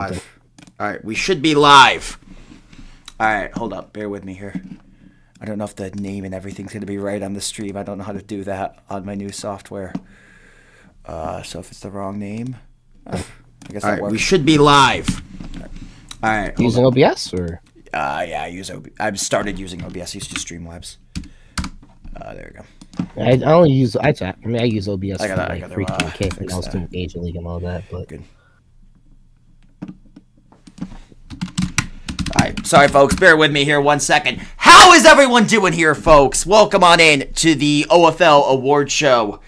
Live. All right, we should be live. All right, hold up. Bear with me here. I don't know if the name and everything's going to be right on the stream. I don't know how to do that on my new software. So if it's the wrong name, I guess that works. We should be live. All right. Using OBS or? Yeah, I've started using OBS. I used to Streamlabs. There we go. I only use iChat. I mean, I use OBS for like freaking K when I was doing Agent League and all that. But good. All right, sorry folks, bear with me here 1 second. How is everyone doing here, folks? Welcome on in to the OFL Award Show.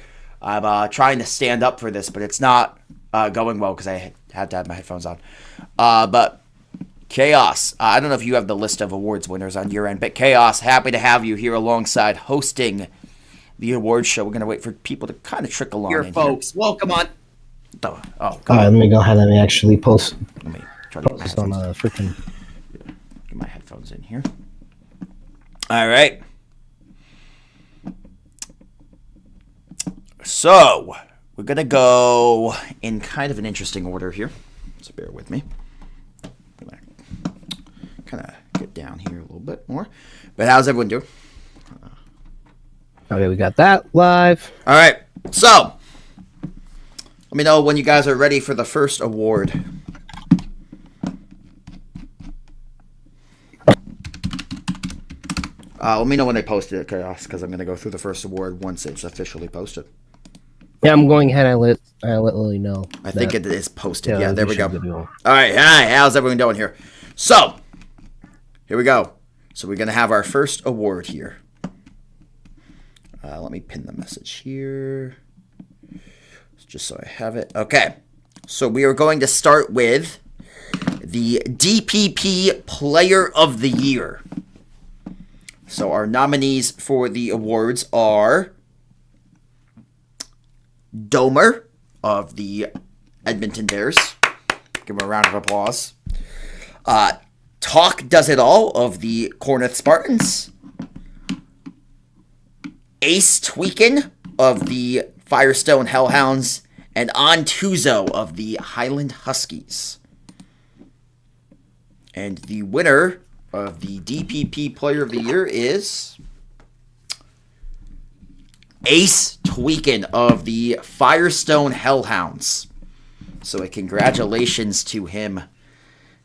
I'm trying to stand up for this, but it's not going well because I had to have my headphones on. But Chaos, I don't know if you have the list of awards winners on your end, but Chaos, happy to have you here alongside hosting the award show. We're going to wait for people to kind of trickle on in folks. Here. Welcome on. Oh, all right, let me go ahead and actually post. Let me try to post on freaking. Get my headphones in here. All right. So we're going to go in kind of an interesting order here. So bear with me. I'm going to kind of get down here a little bit more. But how's everyone doing? Okay, we got that live. All right. So let me know when you guys are ready for the first award. Let me know when they posted it, Chaos, because I'm going to go through the first award once it's officially posted. Yeah, I'm going ahead and let Lily know. I think it is posted. Yeah, there we go. All right, how's everyone doing here? So, here we go. So we're going to have our first award here. Let me pin the message here, just so I have it. Okay, so we are going to start with the DPP Player of the Year. So our nominees for the awards are Domer of the Edmonton Bears. Give him a round of applause. Talk Does It All of the Corinth Spartans. Ace Tweakin of the Firestone Hellhounds. And On Tuzo of the Highland Huskies. And the winner of the DPP Player of the Year is Ace Tweakin of the Firestone Hellhounds. So congratulations to him.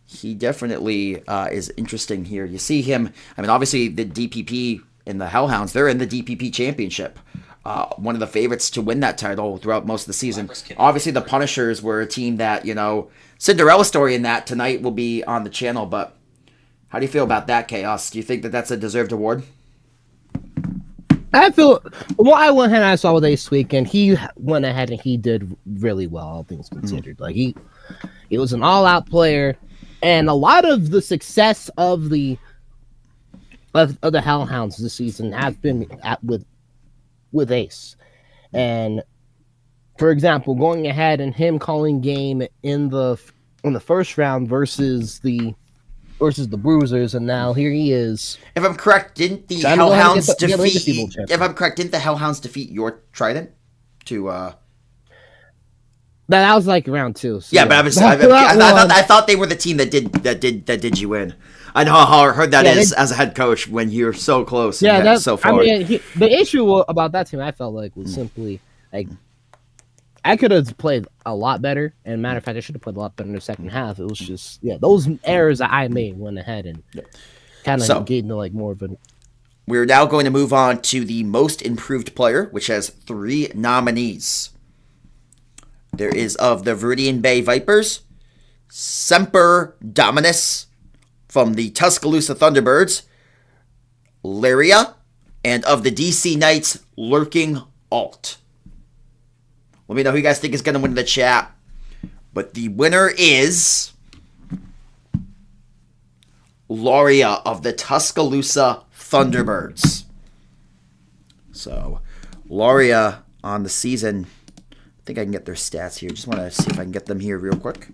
He definitely is interesting here. You see him, I mean, obviously the DPP and the Hellhounds, they're in the DPP Championship. One of the favorites to win that title throughout most of the season. Obviously the Punishers were a team that, Cinderella story in that tonight will be on the channel, but how do you feel about that, Chaos? Do you think that that's a deserved award? I feel, well, I went ahead and I saw with Ace Weekend. He went ahead and he did really well, all things considered. Like he was an all-out player, and a lot of the success of the Hellhounds this season have been with Ace. And for example, going ahead and him calling game in the first round versus the Bruisers, and now here he is. If I'm correct, didn't the Hellhounds defeat? If I'm correct, didn't the Hellhounds defeat your Trident to? That was like round 2. So yeah, but I thought they were the team that did you in. I know how hard that is as a head coach when you're so close. Yeah, that's so far. I mean, the issue about that team, I felt like, was simply like I could have played a lot better, and matter of fact, I should have played a lot better in the second half. It was just those errors that I made went ahead and kind of gave me like more of an. We're now going to move on to the most improved player, which has 3 nominees. There is of the Viridian Bay Vipers, Semper Dominus from the Tuscaloosa Thunderbirds, Lyria, and of the DC Knights, Lurking Alt. Let me know who you guys think is going to win in the chat. But the winner is Lauria of the Tuscaloosa Thunderbirds. So, Lauria on the season. I think I can get their stats here. Just want to see if I can get them here real quick.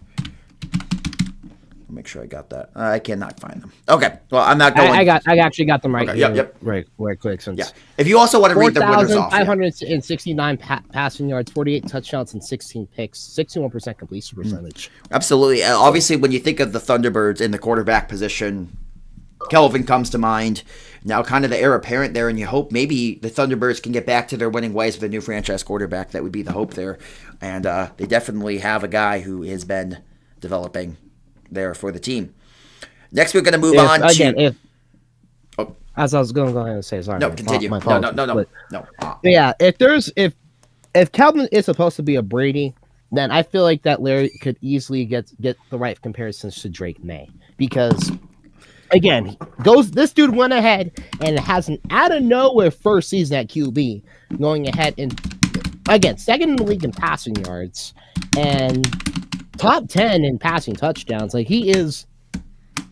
Let make sure I got that. I cannot find them. Okay, well, I'm not going. I actually got them right. Okay, here, yep. Right quick. Since yeah, if you also want to read the winners off, 4,569 passing yards, 48 touchdowns, and 16 picks, 61% completion percentage. Absolutely. Obviously, when you think of the Thunderbirds in the quarterback position, Kelvin comes to mind. Now, kind of the heir apparent there, and you hope maybe the Thunderbirds can get back to their winning ways with a new franchise quarterback. That would be the hope there. And they definitely have a guy who has been developing there for the team. Next, we're going to move on to... As I was going to go ahead and say, sorry. No, continue. No. Yeah, if Calvin is supposed to be a Brady, then I feel like that Larry could easily get the right comparisons to Drake May. Because... Again, this dude went ahead and has an out-of-nowhere first season at QB, going ahead and, again, second in the league in passing yards and top 10 in passing touchdowns. Like, he is,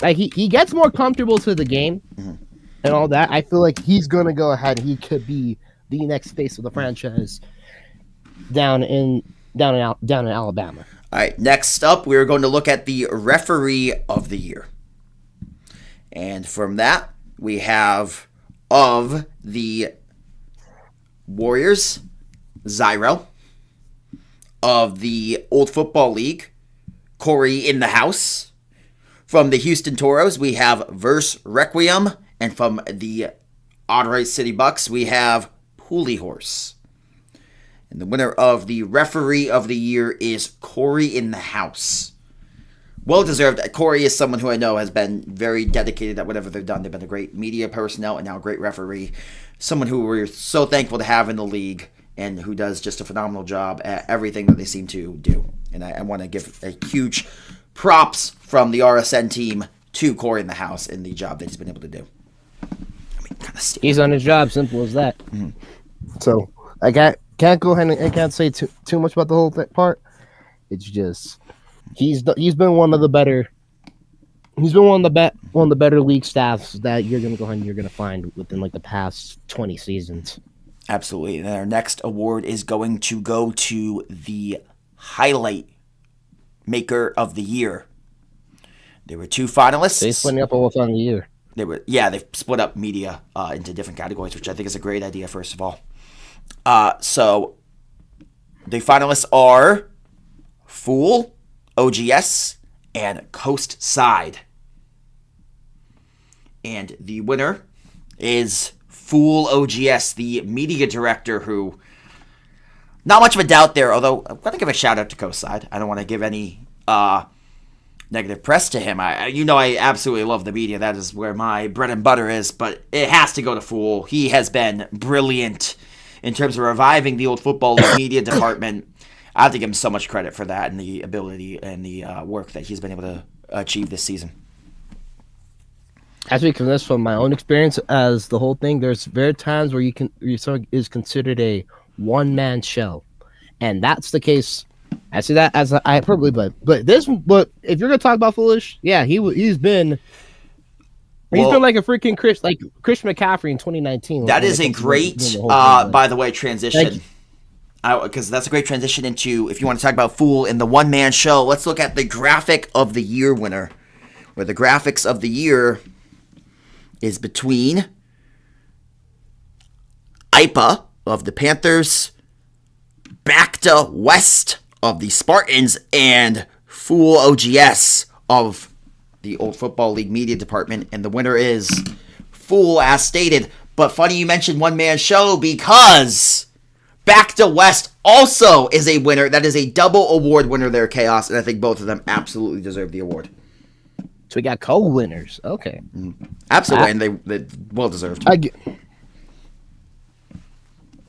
like, he gets more comfortable to the game and all that. I feel like he's going to go ahead and he could be the next face of the franchise down in Alabama. All right, next up, we're going to look at the referee of the year. And from that, we have of the Warriors, Zyro. Of the Old Football League, Corey in the House. From the Houston Toros, we have Verse Requiem. And from the Outright City Bucks, we have Pooley Horse. And the winner of the referee of the year is Corey in the House. Well deserved. Corey is someone who I know has been very dedicated at whatever they've done. They've been a great media personnel and now a great referee. Someone who we're so thankful to have in the league and who does just a phenomenal job at everything that they seem to do. And I want to give a huge props from the RSN team to Corey in the House in the job that he's been able to do. He's on his job, simple as that. Mm-hmm. So I can't go ahead and I can't say too much about the whole part. It's just... He's been one of the better league staffs that you're gonna go ahead and you're gonna find within like the past 20 seasons. Absolutely. And our next award is going to go to the highlight maker of the year. There were two finalists. They split up all on the year. They split up media into different categories, which I think is a great idea. First of all, so the finalists are Fool, OGS, and Coast Side. And the winner is Fool OGS, the media director who, not much of a doubt there, although I'm going to give a shout out to Coast Side. I don't want to give any negative press to him. I absolutely love the media. That is where my bread and butter is, but it has to go to Fool. He has been brilliant in terms of reviving the Old Football League media department. I have to give him so much credit for that and the ability and the work that he's been able to achieve this season. I speak from this from my own experience as the whole thing. There's very times where is considered a one-man show, and that's the case. I see that as a hyperbole, but if you're gonna talk about Foolish, yeah, he's been like a freaking Chris McCaffrey in 2019. That is a great, by the way, transition. Because that's a great transition into, if you want to talk about Fool in the one-man show, let's look at the graphic of the year winner, where the graphics of the year is between IPA of the Panthers, Back to West of the Spartans, and Fool OGS of the Old Football League media department. And the winner is Fool, as stated. But funny you mentioned one-man show, because Back to West also is a winner. That is a double award winner there, Chaos, and I think both of them absolutely deserve the award. So we got co-winners. Okay. Absolutely, and they well deserved.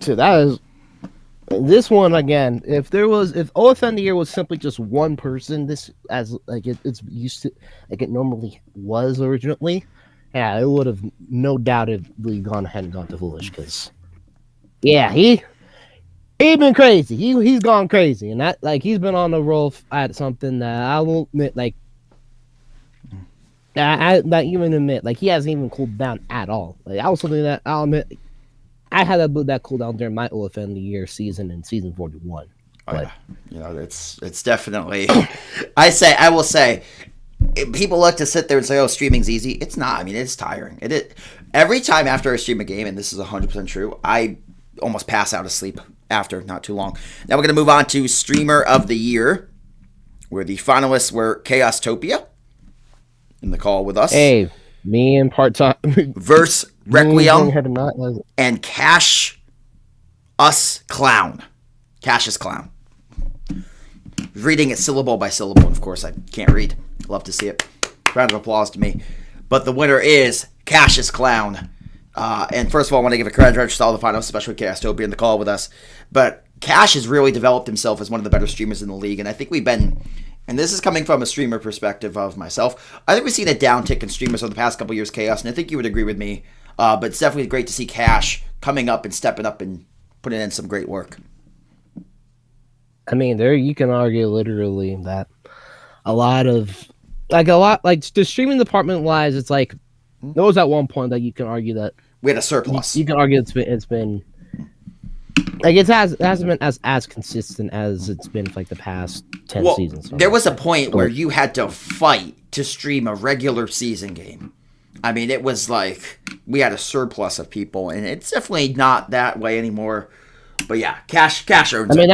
So that is this one again. If OFN of the year was simply just one person, this as like it's used to like it normally was originally, yeah, it would have no doubtedly gone ahead and gone to Foolish because, yeah, he's been crazy. He's gone crazy, and that he's been on the roll at something that I won't admit I not even admit he hasn't even cooled down at all. That was something that I'll admit I had that cool down during my OFN of the year season in season 41. But it's definitely I will say people like to sit there and say, "Oh, streaming's easy." It's not. I mean, it's tiring. Every time after I stream a game, and this is 100% true, I almost pass out of sleep after not too long. Now we're going to move on to Streamer of the Year, where the finalists were Chaostopia in the call with us. Hey, me and part-time. Verse Requiem and Cash Us Clown. Cassius Clown. Reading it syllable by syllable, and of course I can't read. Love to see it. Round of applause to me. But the winner is Cassius Clown. And first of all, I want to give a congratulations to all the finalists, especially Chaostopia in the call with us. But Cash has really developed himself as one of the better streamers in the league, and I think we've been, and this is coming from a streamer perspective of myself, I think we've seen a downtick in streamers over the past couple years, Chaos, and I think you would agree with me. But it's definitely great to see Cash coming up and stepping up and putting in some great work. I mean, there you can argue literally that the streaming department wise, it's like there was at one point that you can argue that we had a surplus. You can argue it's been like it hasn't been as consistent as it's been for like the past 10 seasons. There was a point where you had to fight to stream a regular season game. I mean, it was like we had a surplus of people, and it's definitely not that way anymore. But yeah, cash earns. Right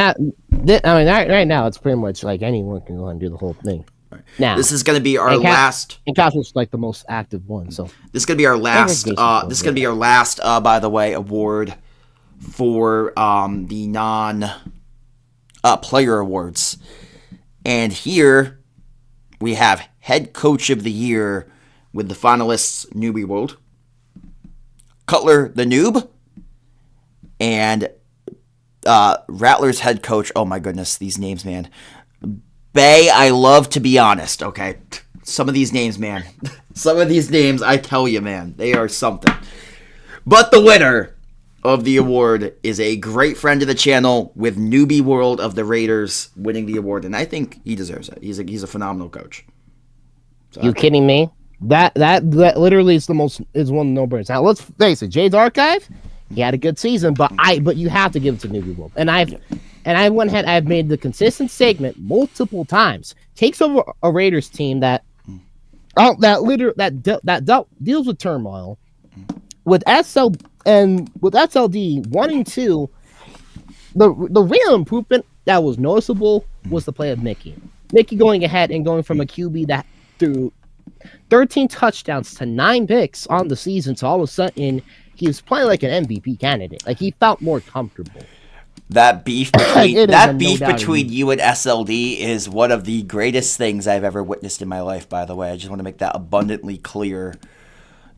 now it's pretty much like anyone can go and do the whole thing. Right. Now this is going to be our last. And Cash was like the most active one, so this is going to be our last. This is going to be our last, by the way, award for the non-player awards, and here we have Head Coach of the Year with the finalists: Newbie World, Cutler the Noob, and Rattlers head coach. Oh my goodness, these names, man. Bay, I love to be honest, okay? Some of these names, man. Some of these names, I tell you, man, they are something. But the winner of the award is a great friend of the channel with Newbie World of the Raiders winning the award, and I think he deserves it. He's a phenomenal coach. So, you kidding me? That literally is one of the no-brainers. Now let's face it, Jade's Archive, he had a good season, but you have to give it to Newbie World. And I've made the consistent statement multiple times. Takes over a Raiders team that deals with turmoil. With SLD 1 and 2, the real improvement that was noticeable was the play of Mickey. Mickey going ahead and going from a QB that threw 13 touchdowns to 9 picks on the season, so all of a sudden he was playing like an MVP candidate. Like he felt more comfortable. That beef between you and SLD is one of the greatest things I've ever witnessed in my life, by the way. I just want to make that abundantly clear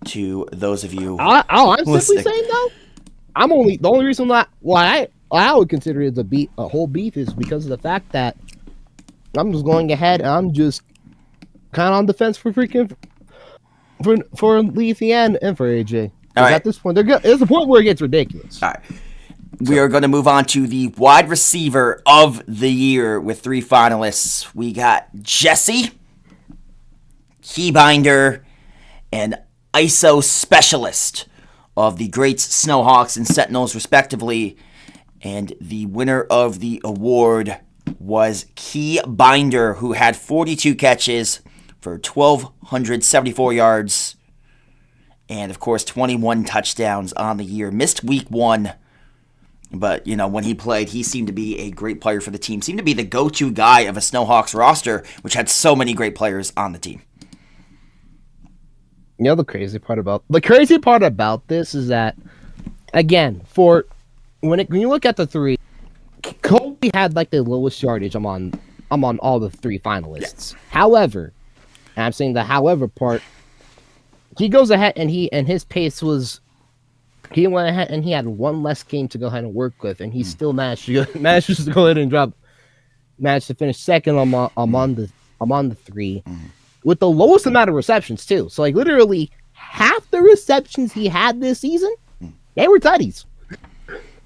to those of you. I'm simply saying though, the only reason why I would consider it a whole beef is because of the fact that I'm just going ahead and I'm just kind of on the fence for Leafy and for AJ. Right. At this point, there's a point where it gets ridiculous. All right. We are going to move on to the wide receiver of the year with 3 finalists. We got Jesse, Keybinder, and ISO Specialist of the Greats, Snowhawks, and Sentinels, respectively. And the winner of the award was Keybinder, who had 42 catches for 1,274 yards. And, of course, 21 touchdowns on the year. Missed week 1. But, when he played, he seemed to be a great player for the team. Seemed to be the go-to guy of a Snowhawks roster, which had so many great players on the team. The crazy part about this is that, again, when you look at the 3, Kobe had like the lowest yardage among all the 3 finalists. Yeah. However, and I'm saying the however part, he goes ahead and his pace was. He went ahead and he had 1 less game to go ahead and work with, and he still managed to go ahead and managed to finish second among the 3, with the lowest amount of receptions too. So like literally half the receptions he had this season, they were tutties.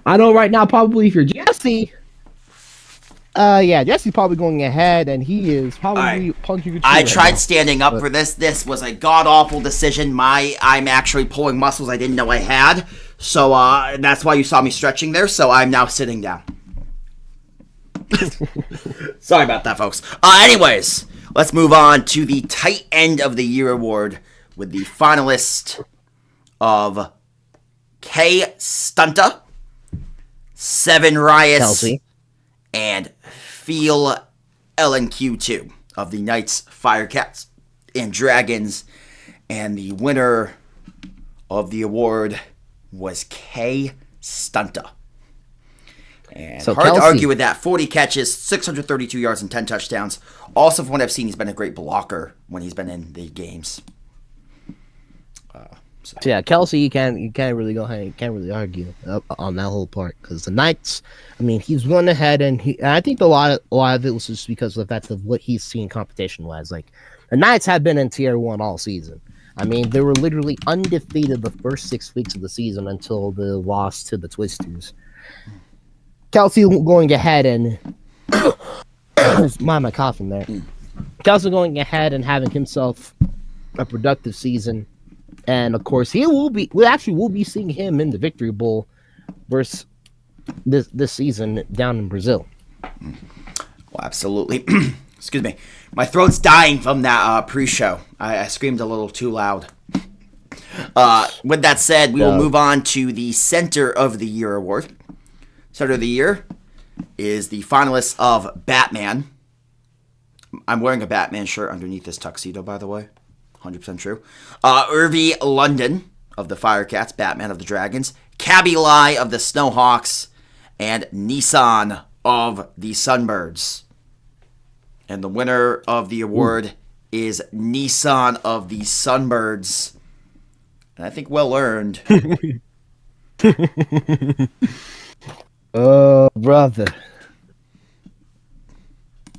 I know right now probably if you're Jesse, Jesse's probably going ahead, and he is probably punching. I tried standing up for this. This was a god awful decision. I'm actually pulling muscles I didn't know I had, so that's why you saw me stretching there. So I'm now sitting down. Sorry about that, folks. Anyways, Let's move on to the tight end of the year award with the finalist of K. Stunta, Seven Rias, Kelsey. and Feel LNQ2 of the Knights, Firecats, and Dragons. And the winner of the award was K. Stunta. And So hard Kelsey, to argue with that. 40 catches, 632 yards, and 10 touchdowns. Also, from what I've seen, he's been a great blocker when he's been in the games. So yeah, Kelsey, you can't really go ahead, you can't really argue on that whole part because the Knights, I mean, he's gone ahead and I think a lot of it was just because of the fact of what he's seen competition wise. Like the Knights have been in Tier 1 all season. I mean, they were literally undefeated the first 6 weeks of the season until the loss to the Twisters. Kelsey going ahead and mind my coughing there. Kelsey going ahead and having himself a productive season. And of course, we will be seeing him in the Victory Bowl versus this season down in Brazil. Well, absolutely. Excuse me. My throat's dying from that pre-show. I screamed a little too loud. With that said, we will move on to the Center of the Year award. Center of the Year is the finalists of Batman. I'm wearing a Batman shirt underneath this tuxedo, by the way. 100% true. Irvi London of the Firecats, Batman of the Dragons, Cabby Lai of the Snowhawks, and Nissan of the Sunbirds. And the winner of the award is Nissan of the Sunbirds. And I think well earned. Oh, brother.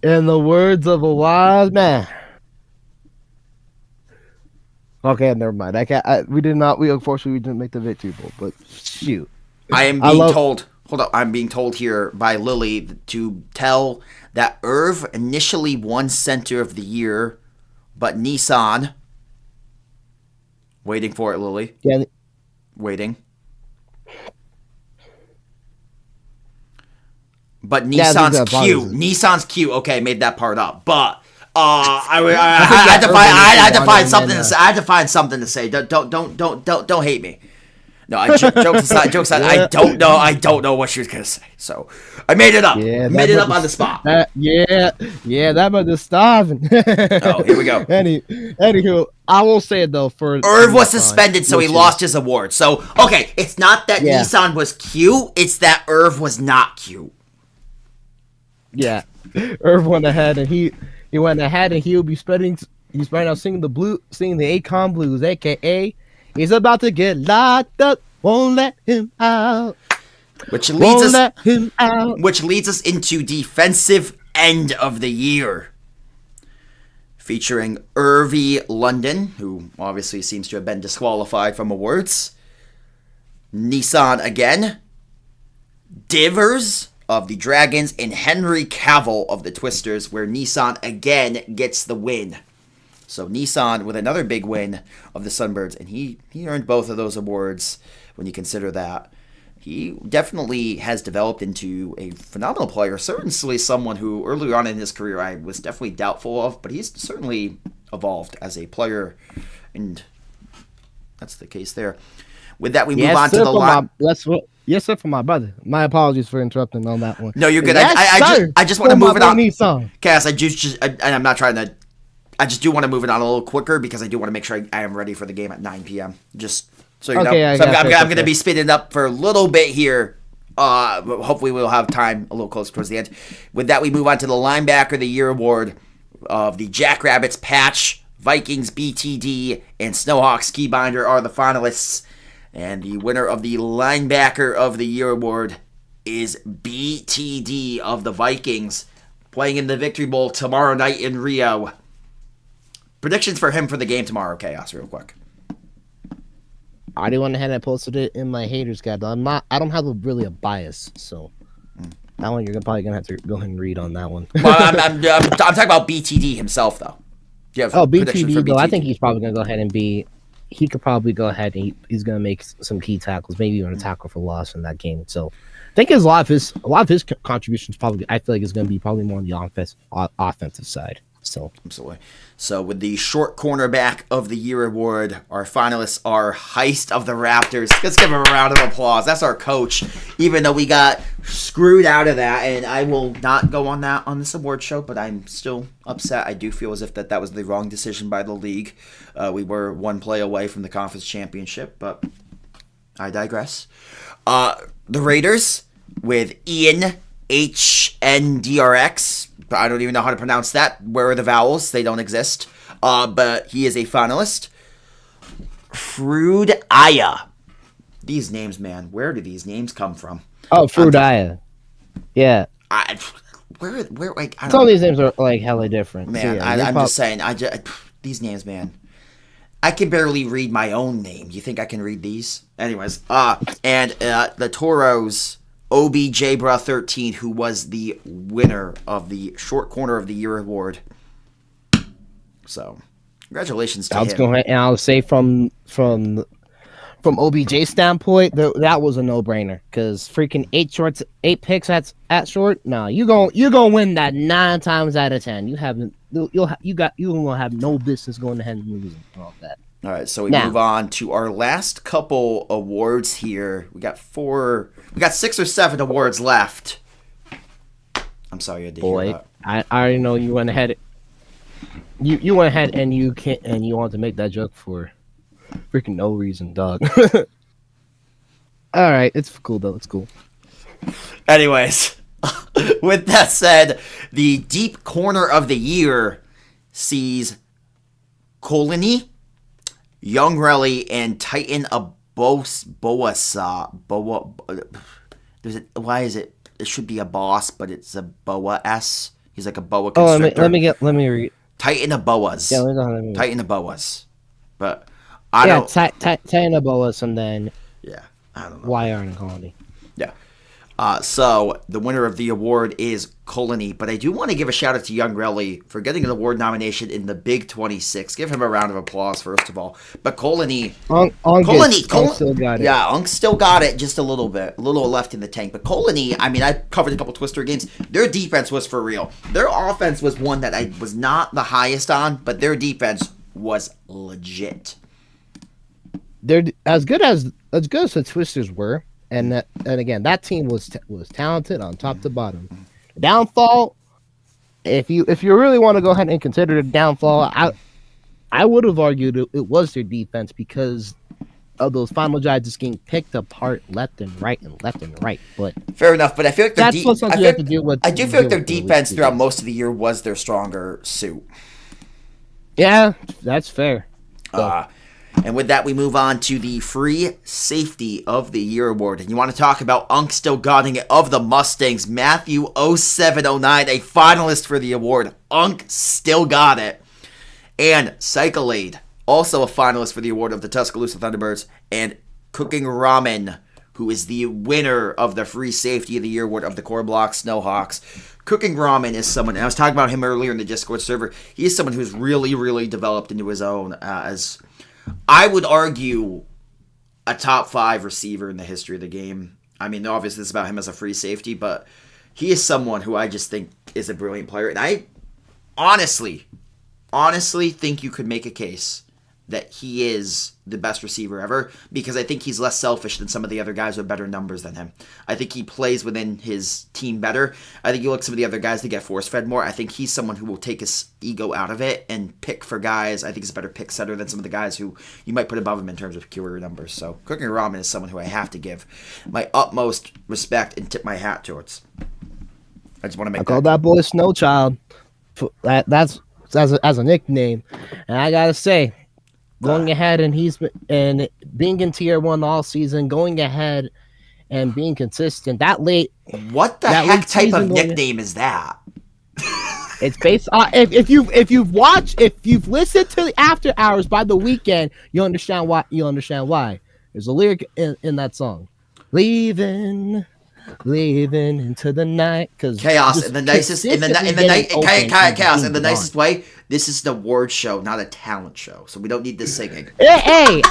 In the words of a wise man. Okay, never mind. We unfortunately didn't make the Victory Bowl, but shoot. I'm being told here by Lily to tell that Irv initially won Center of the Year, but Nissan. Waiting for it, Lily. Yeah. Waiting. But Nissan's cute. Nissan's cute. Okay, made that part up. But I had to find something to say. I had to find something to say. Don't hate me. No, jokes aside. I don't know what she was gonna say. So I made it up. Yeah, made it up on the spot. That was just starving. Oh, here we go. Anywho, I will say it though. Irv was suspended, so he lost his award. So okay, it's not that Nissan was cute; it's that Irv was not cute. Yeah, Irv went ahead and he went ahead and he'll be spreading. He's right now singing the Akon Blues, aka he's about to get locked up. Won't let him out. Which leads us into Defensive End of the Year, featuring Irvi London, who obviously seems to have been disqualified from awards. Nissan again, Divers of the Dragons, and Henry Cavill of the Twisters, where Nissan again gets the win. So Nissan with another big win of the Sunbirds, and he earned both of those awards when you consider that. He definitely has developed into a phenomenal player, certainly someone who early on in his career I was definitely doubtful of, but he's certainly evolved as a player, and that's the case there. With that, we move on to the line. Yes, sir, for my brother. My apologies for interrupting on that one. No, you're good. I just want to move it on. Cass, I'm not trying to. I just do want to move it on a little quicker because I do want to make sure I am ready for the game at 9 p.m. Just so you know. So I'm going to be speeding up for a little bit here. Hopefully we'll have time a little closer towards the end. With that, we move on to the Linebacker of the Year award of the Jackrabbits Patch, Vikings BTD, and Snowhawks Keybinder are the finalists. And the winner of the Linebacker of the Year award is BTD of the Vikings, playing in the Victory Bowl tomorrow night in Rio. Predictions for him for the game tomorrow, Chaos, real quick. I already went ahead and posted it in my haters guide. I don't have really a bias, so that one you're probably gonna have to go ahead and read on that one. Well, I'm talking about BTD himself, though. BTD, though, I think he's probably gonna go ahead and be. He could probably go ahead and he's gonna make some key tackles, maybe even a tackle for loss in that game. So I think a lot of his contributions probably I feel like is gonna be probably more on the offensive side. So Absolutely. So with the short cornerback of the year award, our finalists are Heist of the Raptors. Let's give him a round of applause. That's our coach, even though we got screwed out of that. And I will not go on that on this award show, but I'm still upset. I do feel as if that was the wrong decision by the league. We were one play away from the conference championship, but I digress. The Raiders with Ian HNDRX. I don't even know how to pronounce that. Where are the vowels? They don't exist. But he is a finalist. Frude Aya. These names, man. Where do these names come from? Oh, Frude Aya. Yeah. Some of these names are like hella different. Man, so, yeah, I'm just saying. These names, man. I can barely read my own name. You think I can read these? Anyways, and the Toros, OBJ-13, who was the winner of the Short Corner of the Year award. So, congratulations to him. Go ahead, and I'll say from OBJ standpoint, that was a no-brainer because freaking 8 picks at short. No, you gonna win that 9 times out of 10. You will have no business going ahead and losing all that. All right, so we move on to our last couple awards here. We got 6 or 7 awards left. I'm sorry, I did hear that. I already know you went ahead. You went ahead and you wanted to make that joke for freaking no reason, dog. All right, it's cool though. It's cool. Anyways, with that said, the deep corner of the year sees Colony, Young Relly, and Titan Boasa. Why is it? It should be a boss, but it's a Boa S. He's like a boa constrictor. Let me read. Titan of Boas. Yeah, let me Titan of Boas. But Titan of Boas, and then I don't know. YR and Colony. Yeah. So the winner of the award is Colony, but I do want to give a shout out to Young Relly for getting an award nomination in the Big 26. Give him a round of applause first of all. But Colony, Unk still got it. Yeah, Unk still got it, just a little bit, a little left in the tank. But Colony, I mean, I covered a couple Twister games. Their defense was for real. Their offense was one that I was not the highest on, but their defense was legit. They're as good as the Twisters were. And again, that team was talented on top to bottom. Downfall, if you really want to go ahead and consider the downfall, I would have argued it was their defense because of those final drives just getting picked apart left and right. But fair enough. But I feel like that's something you have to deal with. I do feel like their defense throughout most of the year was their stronger suit. Yeah, that's fair. And with that, we move on to the Free Safety of the Year award. And you want to talk about Unk still getting it of the Mustangs. Matthew 0709, a finalist for the award. Unk still got it. And Cyclade, also a finalist for the award of the Tuscaloosa Thunderbirds. And Cooking Ramen, who is the winner of the Free Safety of the Year award of the Core Block Snowhawks. Cooking Ramen is someone, and I was talking about him earlier in the Discord server. He is someone who's really, really developed into his own as... I would argue a top 5 receiver in the history of the game. I mean, obviously it's about him as a free safety, but he is someone who I just think is a brilliant player. And I honestly think you could make a case that he is the best receiver ever because I think he's less selfish than some of the other guys with better numbers than him. I think he plays within his team better. I think you look at some of the other guys that get force-fed more. I think he's someone who will take his ego out of it and pick for guys. I think he's a better pick setter than some of the guys who you might put above him in terms of career numbers. So Cooking Ramen is someone who I have to give my utmost respect and tip my hat towards. I just want to make call that boy Snow Child. That's as a nickname. And I got to say, going ahead and being in tier 1 all season, going ahead and being consistent that late. What the heck type of nickname is that? It's based on if you've listened to the After Hours by The Weeknd, you understand why. There's a lyric in that song, leaving into the night, because chaos in the nicest way. This is the award show, not a talent show, so we don't need this singing. Hey,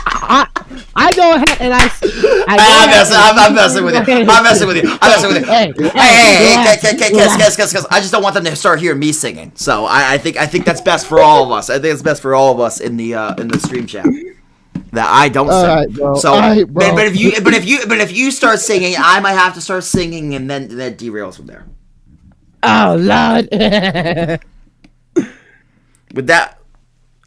I go ahead and I'm messing with you. Hey, kiss. I just don't want them to start hearing me singing. So I think that's best for all of us. I think it's best for all of us in the stream chat. That I don't sing. Right, bro. So, right, but if you start singing, I might have to start singing, and then that derails from there. Oh Lord. With that,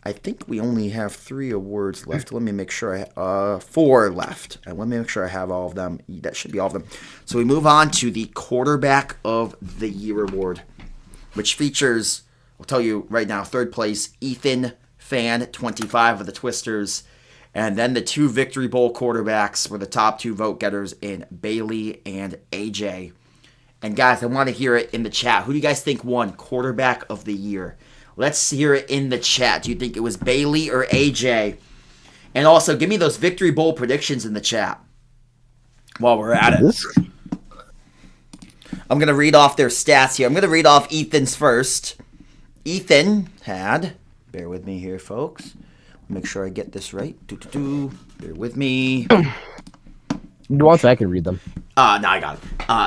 I think we only have 3 awards left. Let me make sure 4 left. And let me make sure I have all of them. That should be all of them. So we move on to the Quarterback of the Year award, which features, I'll tell you right now, 3rd place, Ethan Fan, 25 of the Twisters. And then the 2 Victory Bowl quarterbacks were the top 2 vote getters in Bailey and AJ. And guys, I want to hear it in the chat. Who do you guys think won Quarterback of the Year? Let's hear it in the chat. Do you think it was Bailey or AJ? And also, give me those Victory Bowl predictions in the chat while we're at it. I'm going to read off their stats here. I'm going to read off Ethan's first. Ethan had, bear with me here, folks. Make sure I get this right. Bear with me. Once I can read them. No, I got it.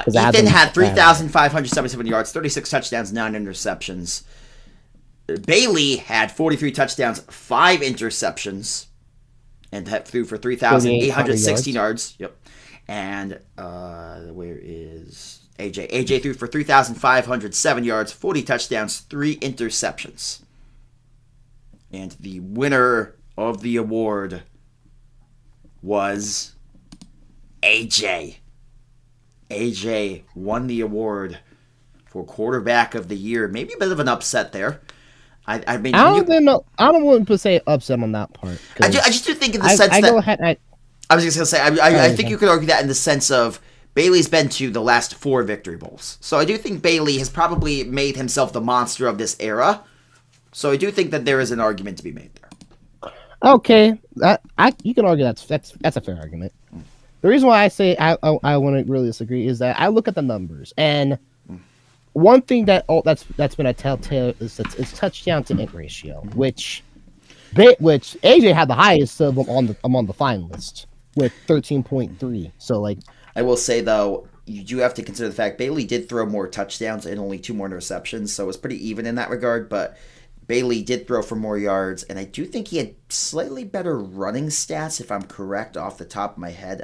Ethan had 3,577 yards, 36 touchdowns, 9 interceptions. Bailey had 43 touchdowns, 5 interceptions, and threw for 3,816 yards. Yep. And where is AJ? AJ threw for 3,507 yards, 40 touchdowns, 3 interceptions. And the winner of the award was AJ. AJ won the award for Quarterback of the Year. Maybe a bit of an upset there. I mean, I don't want to say upset on that part. I just do think in the sense that go ahead. I was just gonna say I think you could argue that in the sense of Bailey's been to the last 4 Victory Bowls, so I do think Bailey has probably made himself the monster of this era. So I do think that there is an argument to be made there. Okay, you can argue that's a fair argument. The reason why I say I want to really disagree is that I look at the numbers, and one thing that's been a telltale is its touchdown to hit ratio, which AJ had the highest of them among the finalists with 13.3. So like, I will say though, you do have to consider the fact Bailey did throw more touchdowns and only 2 more interceptions, so it was pretty even in that regard. But Bailey did throw for more yards, and I do think he had slightly better running stats, if I'm correct off the top of my head.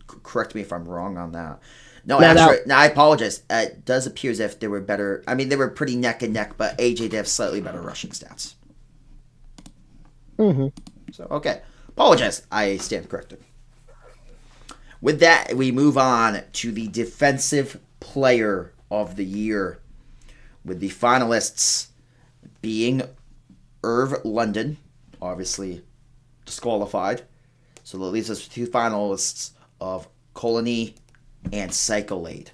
Correct me if I'm wrong on that. No, I apologize. It does appear as if they were better. I mean, they were pretty neck and neck, but AJ did have slightly better rushing stats. Mm-hmm. So, okay. Apologize. I stand corrected. With that, we move on to the Defensive Player of the Year, with the finalists being Irv London, obviously disqualified. So that leaves us with 2 finalists of Colony and Cyclade.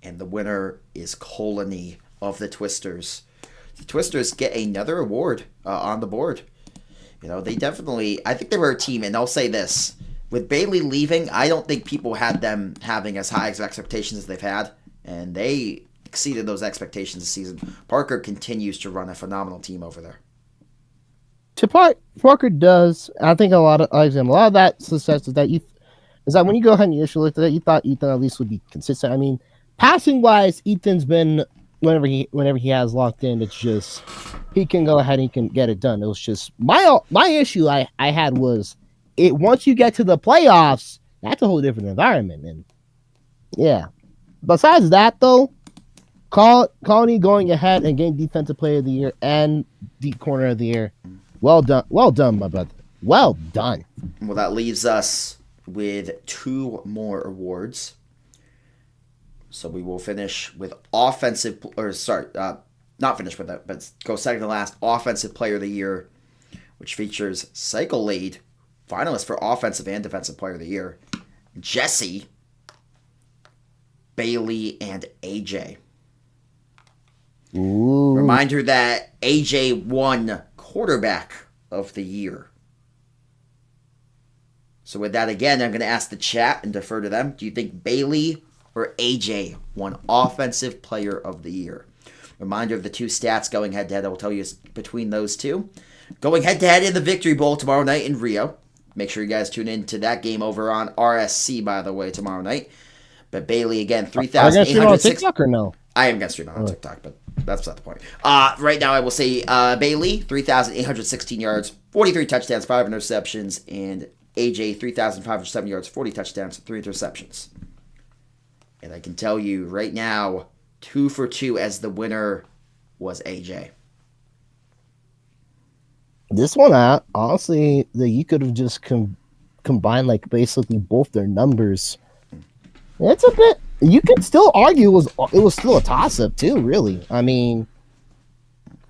And the winner is Colony of the Twisters. The Twisters get another award on the board. You know, they definitely, I think they were a team, and I'll say this. With Bailey leaving, I don't think people had them having as high expectations as they've had, and they exceeded those expectations this season. Parker continues to run a phenomenal team over there. Parker does. I think a lot of that success is that when you go ahead and initially looked at it, you thought Ethan at least would be consistent. I mean, passing wise, Ethan's been whenever he has locked in, it's just he can go ahead and he can get it done. It was just my issue I had was it once you get to the playoffs, that's a whole different environment. And yeah. Besides that though, Colony going ahead and getting Defensive Player of the Year and Deep Corner of the Year. Well done, my brother. Well done. Well, that leaves us with 2 more awards. So we will finish with not finish with that, but go second to last, Offensive Player of the Year, which features Cyclade, finalist for Offensive and Defensive Player of the Year, Jesse, Bailey, and AJ. Ooh. Reminder that AJ won Quarterback of the Year. So with that, again, I'm going to ask the chat and defer to them. Do you think Bailey or AJ won Offensive Player of the Year? Reminder of the two stats going head-to-head. I will tell you between those two. Going head-to-head in the Victory Bowl tomorrow night in Rio. Make sure you guys tune in to that game over on RSC, by the way, tomorrow night. But Bailey, again, 3,806. TikTok or no? I am going to stream on TikTok, but that's not the point. Right now, I will say Bailey, 3,816 yards, 43 touchdowns, 5 interceptions, and AJ, 3,507 yards, 40 touchdowns, 3 interceptions. And I can tell you right now, 2 for 2 as the winner was AJ. This one, honestly, you could have just combined like basically both their numbers. It's a bit. You could still argue it was still a toss up too. Really, I mean,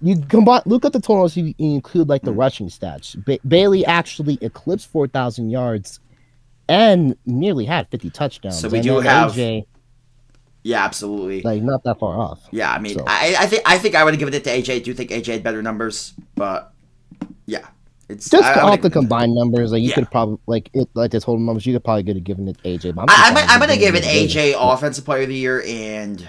you combine. Look at the totals. You include like the rushing stats. Bailey actually eclipsed 4,000 yards and nearly had 50 touchdowns. So we do have. AJ, yeah, absolutely. Like not that far off. Yeah, I mean, so. I think I would have given it to AJ. I do think AJ had better numbers, but yeah, it's just off the combined numbers. Like you could probably like the total numbers. You could probably could have given it to AJ. But I'm gonna give it AJ Offensive Player of the Year and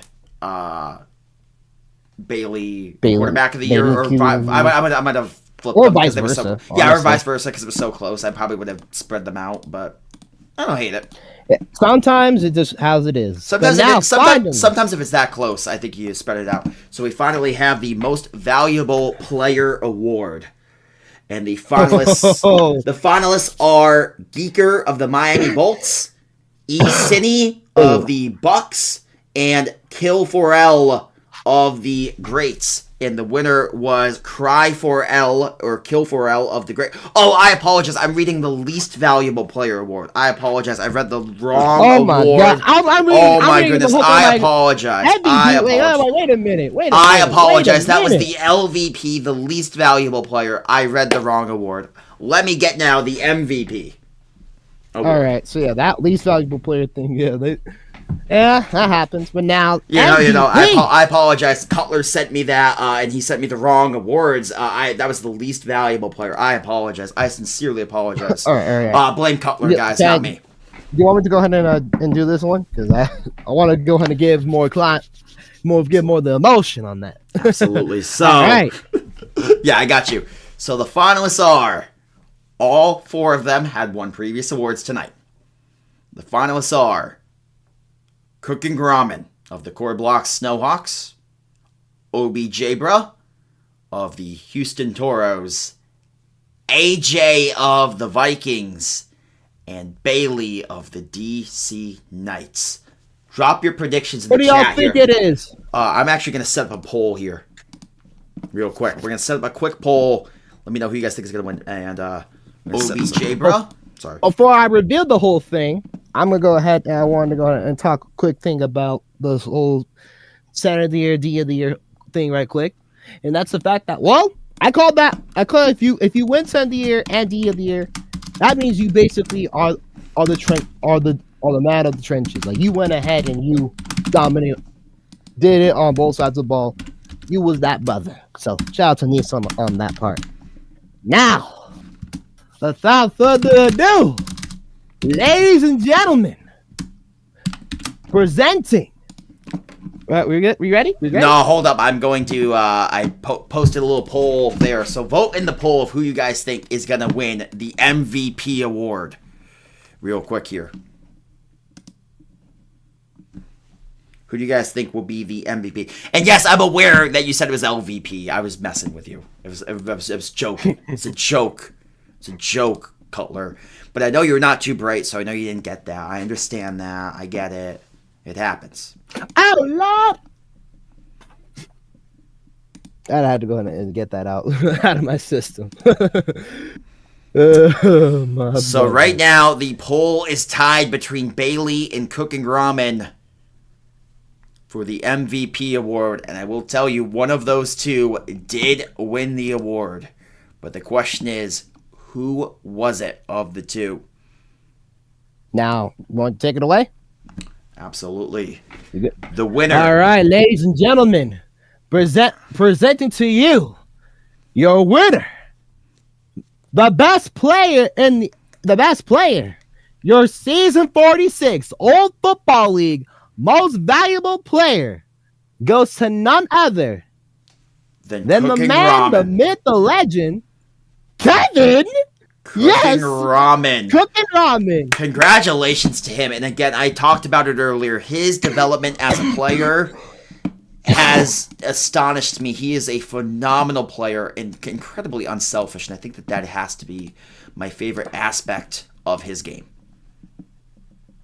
Bailey Quarterback of the Year, or I'm gonna flip or them vice versa. Or vice versa because it was so close. I probably would have spread them out, but I don't hate it. Yeah, sometimes it just how it is. Sometimes if it's that close, I think you spread it out. So we finally have the Most Valuable Player Award. And the finalists are Geeker of the Miami Bolts, E. Cine of the Bucks, and Kill 4L of the Greats. And the winner was Cry 4L or Kill 4L of the Great. Oh, I apologize. I'm reading the Least Valuable Player Award. I apologize. I read the wrong award. My God. I'm goodness. I apologize. Wait a minute. I apologize. That was the LVP, the Least Valuable Player. I read the wrong award. Let me get now the MVP. Award. All right. So, yeah, that Least Valuable Player thing, yeah, that happens. But now, I apologize. Cutler sent me that, and he sent me the wrong awards. That was the Least Valuable Player. I apologize. I sincerely apologize. All right. Blame Cutler, guys, not me. Do you want me to go ahead and do this one? Because I want to go ahead and give more the emotion on that. Absolutely. So, all right. Yeah, I got you. So the finalists are all 4 of them had won previous awards tonight. The finalists are Cooking Grauman of the Core Blocks Snowhawks, Obi Jabra of the Houston Toros, AJ of the Vikings, and Bailey of the DC Knights. Drop your predictions in the chat. What do y'all think it is? I'm actually going to set up a poll here real quick. We're going to set up a quick poll. Let me know who you guys think is going to win. And Obi Jabra. Sorry. Before I reveal the whole thing, I'm going to go ahead and I wanted to go ahead and talk a quick thing about this whole Center of the Year, D of the Year thing right quick. And that's the fact that, I call if you win Center of the Year and D of the Year, that means you basically are the man of the trenches. Like you went ahead and you dominated, did it on both sides of the ball. You was that brother. So shout out to Nisa on that part. Now, without further ado, ladies and gentlemen, presenting. Right, we ready? No, hold up. I'm going to. I posted a little poll there, so vote in the poll of who you guys think is going to win the MVP award. Real quick here. Who do you guys think will be the MVP? And yes, I'm aware that you said it was LVP. I was messing with you. It was joking. It's a joke. It's a joke, Cutler. But I know you're not too bright, so I know you didn't get that. I understand that. I get it. It happens. Oh, Lord! I had to go ahead and get that out of my system. So right now, the poll is tied between Bailey and Cooking Ramen for the MVP award. And I will tell you, one of those two did win the award. But the question is, who was it of the two? Now, want to take it away? Absolutely. The winner. All right, ladies and gentlemen, presenting to you your winner, the best player, your season 46 Old Football League most valuable player goes to none other Then the cooking man, the ramen. myth, the legend, Kevin. Cooking Yes, ramen. cooking ramen. Congratulations to him. And again, I talked about it earlier. His development as a player has astonished me. He is a phenomenal player and incredibly unselfish. And I think that has to be my favorite aspect of his game.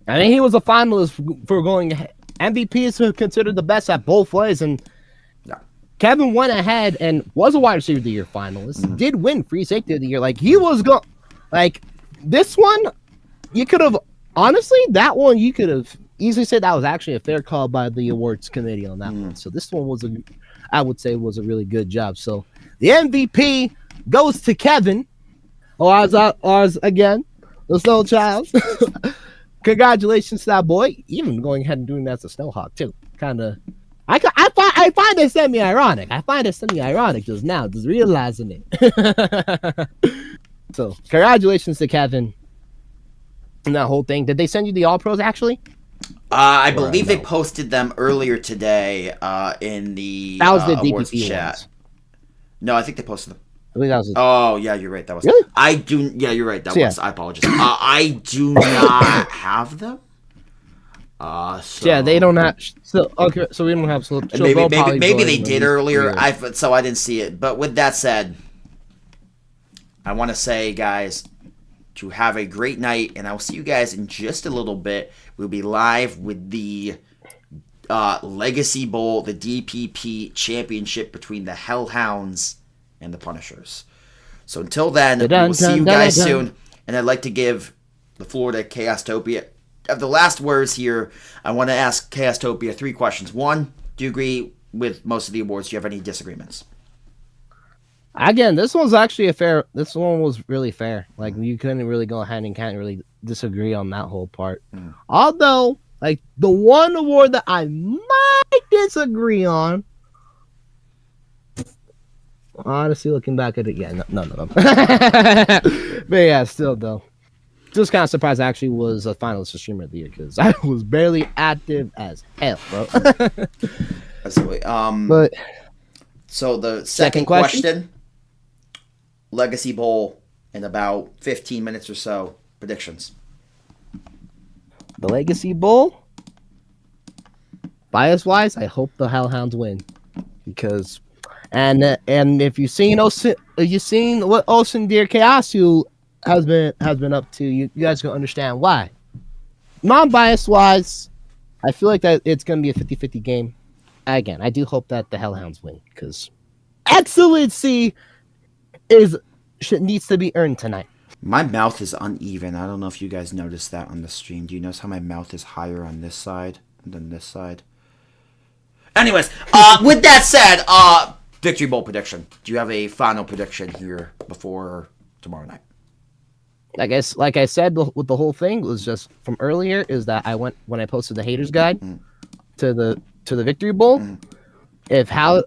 I mean, he was a finalist for going MVP is considered the best at both ways. And Kevin went ahead and was a wide receiver of the year finalist. Did win free safety of the year. Like, he was like, this one, you could have, honestly, that one, you could have easily said that was actually a fair call by the awards committee on that one. So this one was, I would say, was a really good job. So the MVP goes to Kevin, or ours again, the Snow Child. Congratulations to that boy. Even going ahead and doing that as a Snowhawk, too. Kind of. I find it semi-ironic. Just now, just realizing it. So, congratulations to Kevin and that whole thing. Did they send you the All-Pros, actually? I believe they posted them earlier today in the awards DPP chat. ones. No, I think they posted them. I think that was Oh, yeah, you're right. That was. Really? Yeah, you're right. That was. I apologize. I do not have them. So, yeah, they don't have. So okay, so we don't have. So maybe they did earlier. So I didn't see it. But with that said, I want to say, guys, to have a great night, and I will see you guys in just a little bit. We'll be live with the Legacy Bowl, the DPP championship between the Hellhounds and the Punishers. So until then, we'll see you guys soon. And I'd like to give the floor to Chaostopia. Of the last words here, I want to ask Chaostopia 3 questions. 1, do you agree with most of the awards? Do you have any disagreements? Again, this one's actually this one was really fair. Like, you couldn't really go ahead and can't really disagree on that whole part. Although, like, the one award that I might disagree on, honestly, looking back at it, yeah, none of them. But yeah, still though. Just kind of surprised I actually was a finalist for Streamer of the Year because I was barely active as hell, bro. Absolutely. But so the second question, Legacy Bowl in about 15 minutes or so. Predictions. The Legacy Bowl, bias-wise, I hope the Hellhounds win because, and if you've seen what Ocean Deer Chaosiu has been up to, you guys can understand why. Non-bias wise, I feel like that it's going to be a 50-50 game. Again, I do hope that the Hellhounds win because excellency needs to be earned tonight. My mouth is uneven. I don't know if you guys noticed that on the stream. Do you notice how my mouth is higher on this side than this side? Anyways, with that said, Victory Bowl prediction. Do you have a final prediction here before tomorrow night? Like I said, with the whole thing was just from earlier is that I went when I posted the haters guide to the Victory Bowl. If how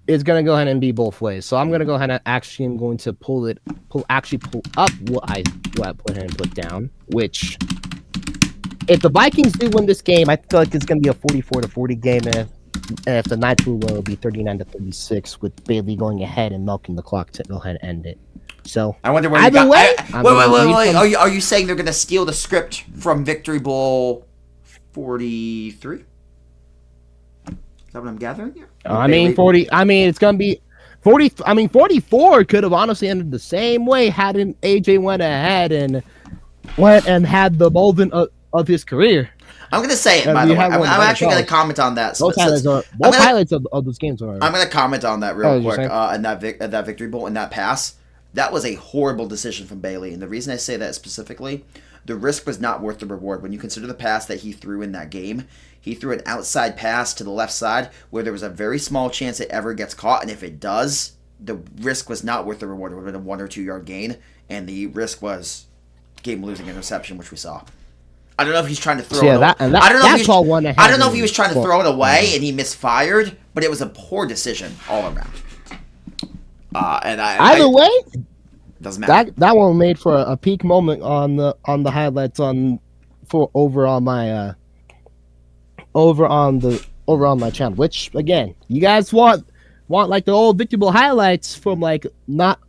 it's gonna go ahead and be both ways, so I'm gonna go ahead and actually I'm going to pull up what I put ahead and put down. Which, if the Vikings do win this game, I feel like it's gonna be a 44-40 game. And if the Nitro will be 39-36, with Bailey going ahead and milking the clock to go ahead and end it. So I wonder where you got. Wait. Are you saying they're going to steal the script from Victory Bowl 43? Is that what I'm gathering here? I mean 40. I mean it's going to be 40. I mean 44 could have honestly ended the same way had AJ went ahead and had the moment of his career. I'm going to say it, by the way. I'm actually going to comment on that. Both highlights of those games are. I'm going to comment on that real quick. And that Victory Bowl and that pass. That was a horrible decision from Bailey. And the reason I say that specifically, the risk was not worth the reward. When you consider the pass that he threw in that game, he threw an outside pass to the left side where there was a very small chance it ever gets caught. And if it does, the risk was not worth the reward. It would have been a 1 or 2 yard gain. And the risk was game-losing interception, which we saw. I don't know if he's trying to throw it away. I don't know if he was trying to throw it away and he misfired, but it was a poor decision all around. Either way, doesn't matter. That one made for a peak moment on the highlights over on my channel. Which again, you guys want want like the old Victor Bowl highlights from like not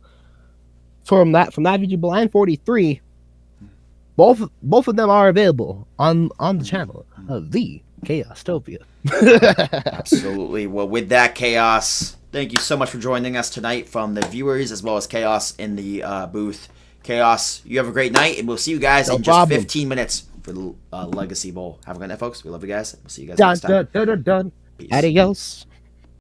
from that Victor Bowl and 43, both of them are available on the channel of the Chaostopia. Absolutely. Well, with that, Chaos, thank you so much for joining us tonight from the viewers as well as Chaos in the booth. Chaos, you have a great night, and we'll see you guys in just 15 minutes for the Legacy Bowl. Have a good night, folks. We love you guys. We'll see you guys next time. Adios.